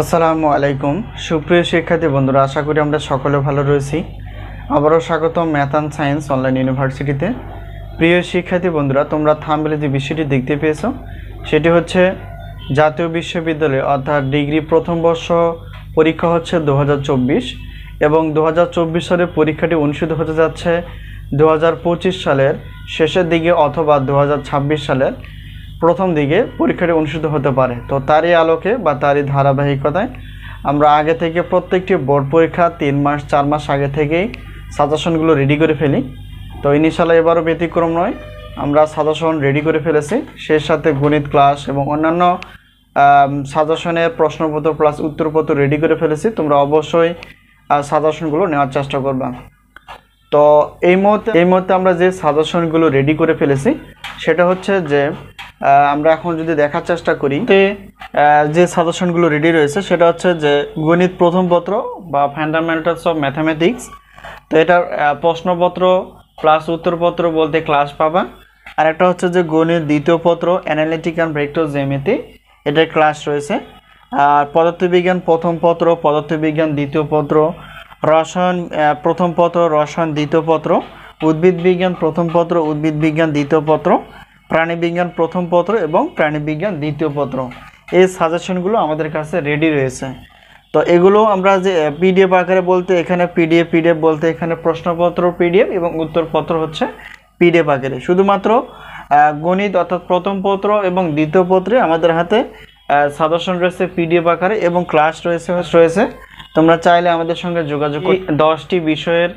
আসসালামু আলাইকুম সুপ্রিয় শিক্ষার্থী বন্ধুরা, আশা করি আমরা সকলে ভালো রয়েছি। আবারও স্বাগতম ম্যাথ অ্যান্ড সায়েন্স অনলাইন ইউনিভার্সিটিতে। প্রিয় শিক্ষার্থী বন্ধুরা, তোমরা থাম্বনেলে যে বিষয়টি দেখতে পেয়েছো সেটি হচ্ছে জাতীয় বিশ্ববিদ্যালয়ে অর্থাৎ ডিগ্রি প্রথম বর্ষ পরীক্ষা হচ্ছে 2024 এবং 2024 সালের পরীক্ষাটি অনুষ্ঠিত হতে যাচ্ছে 2025 সালের শেষের দিকে অথবা 2026 সালের প্রথম দিকে পরীক্ষাটি অনুষ্ঠিত হতে পারে। তো তারই আলোকে বা তারই ধারাবাহিকতায় আমরা আগে থেকে প্রত্যেকটি বোর্ড পরীক্ষা 3 মাস 4 মাস আগে থেকেই সাজেশনগুলো রেডি করে ফেলি। তো ইনশাআল্লাহ এবারও ব্যতিক্রম নয়, আমরা সাজেশন রেডি করে ফেলেছি। সেই সাথে গণিত ক্লাস এবং অন্যান্য সাজেশনের প্রশ্নপত্র প্লাস উত্তরপত্র রেডি করে ফেলেছি। তোমরা অবশ্যই সাজেশনগুলো নেওয়ার চেষ্টা করবা। তো এই মুহূর্তে আমরা যে সাজেশনগুলো রেডি করে ফেলেছি সেটা হচ্ছে যে আমরা এখন যদি দেখার চেষ্টা করি যে সাজেশনগুলো রেডি রয়েছে সেটা হচ্ছে যে গণিত প্রথম পত্র বা ফান্ডামেন্টালস অফ ম্যাথামেটিক্স। তো এটার প্রশ্নপত্র প্লাস উত্তরপত্র বলতে ক্লাস পাবা। আর একটা হচ্ছে যে গণিত দ্বিতীয় পত্র অ্যানালিটিক অ্যান্ড ভেক্টর জ্যামিতি, এটার ক্লাস রয়েছে। আর পদার্থবিজ্ঞান প্রথম পত্র, পদার্থবিজ্ঞান দ্বিতীয় পত্র, রসায়ন প্রথম পত্র, রসায়ন দ্বিতীয় পত্র, উদ্ভিদ বিজ্ঞান প্রথম পত্র, উদ্ভিদ বিজ্ঞান দ্বিতীয় পত্র, প্রাণীবিজ্ঞান প্রথম পত্র এবং প্রাণীবিজ্ঞান দ্বিতীয় পত্র। এই সাজেশনগুলো আমাদের কাছে রেডি রয়েছে। তো এগুলো আমরা যে পিডিএফ আকারে বলতে এখানে পিডিএফ বলতে এখানে প্রশ্নপত্র পিডিএফ এবং উত্তরপত্র হচ্ছে পিডিএফ আকারে। শুধুমাত্র গণিত অর্থাৎ প্রথম পত্র এবং দ্বিতীয় পত্রে আমাদের হাতে সাজেশন রয়েছে পিডিএফ আকারে এবং ক্লাস রয়েছে। তোমরা চাইলে আমাদের সঙ্গে যোগাযোগ করে 10টি বিষয়ের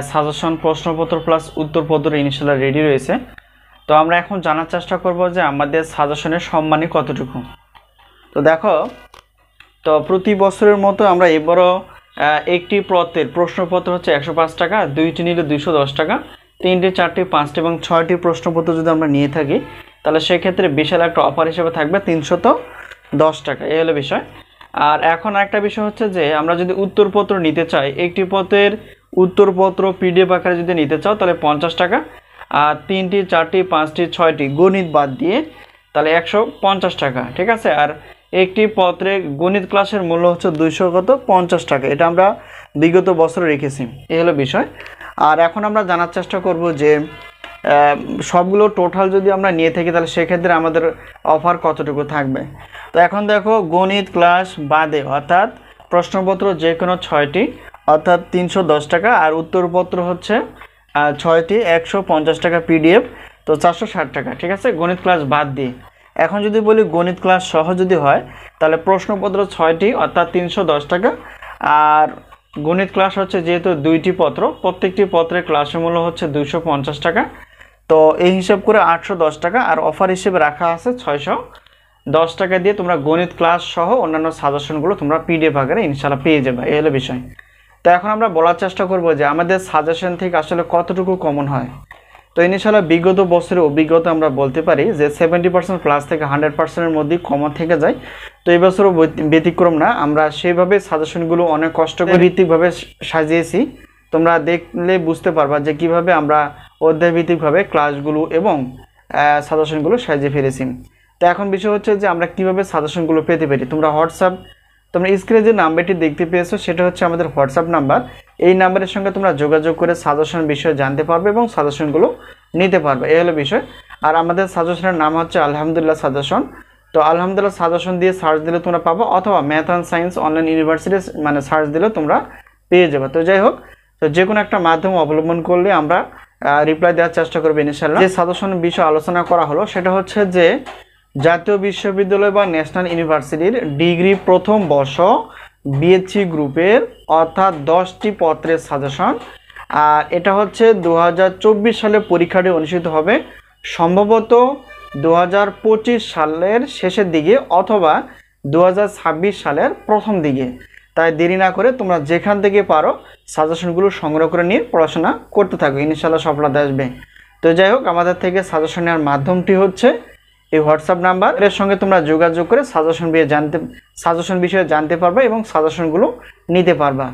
সাজেশন প্রশ্নপত্র প্লাস উত্তরপত্র ইনশাআল্লাহ রেডি রয়েছে। তো আমরা এখন জানার চেষ্টা করব যে আমাদের সাজেশনের সম্মানই কতটুকু। তো দেখো, তো প্রতি বছরের মতো আমরা এবারও একটি পত্রের প্রশ্নপত্র হচ্ছে 105 টাকা, 2টি নিলে 210 টাকা, 3টি 4টি 5টি এবং 6টি প্রশ্নপত্র যদি আমরা নিয়ে থাকি তাহলে সেক্ষেত্রে বিশাল একটা অফার হিসেবে থাকবে 310 টাকা। এই হলো বিষয়। আর এখন একটা বিষয় হচ্ছে যে আমরা যদি উত্তরপত্র নিতে চাই, একটি পত্রের উত্তরপত্র পিডিএফ আকারে যদি নিতে চাও তাহলে 50 টাকা, আর 3টি 4টি 5টি 6টি গণিত বাদ দিয়ে তাহলে 150 টাকা, ঠিক আছে। আর একটি পত্রে গণিত ক্লাসের মূল্য হচ্ছে 250 টাকা। এটা আমরা বিগত বছরে রেখেছি। এই হলো বিষয়। আর এখন আমরা জানার চেষ্টা করব যে সবগুলো টোটাল যদি আমরা নিয়ে থাকি তাহলে সেক্ষেত্রে আমাদের অফার কতটুকু থাকবে। তো এখন দেখো, গণিত ক্লাস বাদে অর্থাৎ প্রশ্নপত্র যে কোনো 6টি অর্থাৎ 310 টাকা, আর উত্তরপত্র হচ্ছে 6টি 150 টাকা পিডিএফ, তো 460 টাকা, ঠিক আছে, গণিত ক্লাস বাদ দিয়ে। এখন যদি বলি গণিত ক্লাস সহ যদি হয় তাহলে প্রশ্নপত্র 6টি অর্থাৎ 310 টাকা, আর গণিত ক্লাস হচ্ছে যেহেতু 2টি পত্র, প্রত্যেকটি পত্রের ক্লাসের মূল্য হচ্ছে 250 টাকা। তো এই হিসাব করে 810 টাকা, আর অফার হিসেবে রাখা আছে 610 টাকা দিয়ে তোমরা গণিত ক্লাস সহ অন্যান্য সাজেশনগুলো তোমরা পিডিএফ আকারে ইনশাআল্লাহ পেয়ে যাবে। এই হলো বিষয়। তো এখন আমরা বলার চেষ্টা করব যে আমাদের সাজেশন থেকে আসলে কতটুকু কমন হয়। তো ইনশাআল্লাহ বিগত বছরের অভিজ্ঞতা আমরা বলতে পারি যে 70% প্লাস থেকে 100%-এর মধ্যেই কমন থেকে যায়। তো এই বছরও ব্যতিক্রম না। আমরা সেইভাবে সাজেশনগুলো অনেক কষ্ট করে ভিত্তিকভাবে সাজিয়েছি। তোমরা দেখলে বুঝতে পারবা যে কিভাবে আমরা অধ্যায়ভিত্তিকভাবে ক্লাসগুলো এবং সাজেশনগুলো সাজিয়ে ফেলেছি। তো এখন বিষয় হচ্ছে যে আমরা কিভাবে সাজেশনগুলো পেতে পারি। তোমরা স্ক্রিনে যে নাম্বারটি দেখতে পেয়েছো সেটা হচ্ছে আমাদের হোয়াটসঅ্যাপ নাম্বার। এই নাম্বারের সঙ্গে তোমরা যোগাযোগ করে সাজেশন বিষয়ে জানতে পারবে এবং সাজেশনগুলো নিতে পারবে। এই হলো বিষয়। আর আমাদের সাজেশনের নাম হচ্ছে আলহামদুলিল্লাহ সাজেশন। তো আলহামদুলিল্লাহ সাজেশন দিয়ে সার্চ দিলে তোমরা পাবো, অথবা math and science online university মানে সার্চ দিলে তোমরা পেয়ে যাবে। তো যাই হোক, তো যে কোনো একটা মাধ্যম অবলম্বন করলে আমরা রিপ্লাই দেওয়ার চেষ্টা করবো ইনশাআল্লাহ। যে সাজেশন বিষয়ে আলোচনা করা হলো সেটা হচ্ছে যে জাতীয় বিশ্ববিদ্যালয় বা ন্যাশনাল ইউনিভার্সিটির ডিগ্রি প্রথম বর্ষ বিএসসি গ্রুপের অর্থাৎ 10টি পত্রের সাজেশন। আর এটা হচ্ছে 2024 সালে পরীক্ষাটি অনুষ্ঠিত হবে সম্ভবত 2025 সালের শেষের দিকে অথবা 2026 সালের প্রথম দিকে। তাই দেরি না করে তোমরা যেখান থেকে পারো সাজেশনগুলো সংগ্রহ করে নিয়ে পড়াশোনা করতে থাকো, ইনশাআল্লাহ সফলতা আসবে। তো যাই হোক, আমাদের থেকে সাজেশন নেওয়ার মাধ্যমটি হচ্ছে এই হোয়াটসঅ্যাপ নাম্বার। এর সঙ্গে তোমরা যোগাযোগ করে সাজেশন বিষয়ে জানতে পারবা এবং সাজেশনগুলো নিতে পারবা।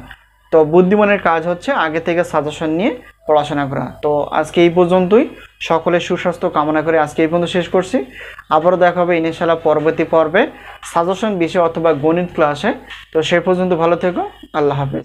তো বুদ্ধিমানের কাজ হচ্ছে আগে থেকে সাজেশন নিয়ে পড়াশোনা করা। তো আজকে এই পর্যন্তই, সকলের সুস্বাস্থ্য কামনা করে আজকে এই পর্যন্ত শেষ করছি। আবারও দেখা হবে ইনশাআল্লাহ পরবর্তী পর্বে সাজেশন বিষয় অথবা গণিত ক্লাসে। তো সে পর্যন্ত ভালো থেকো, আল্লাহ হাফেজ।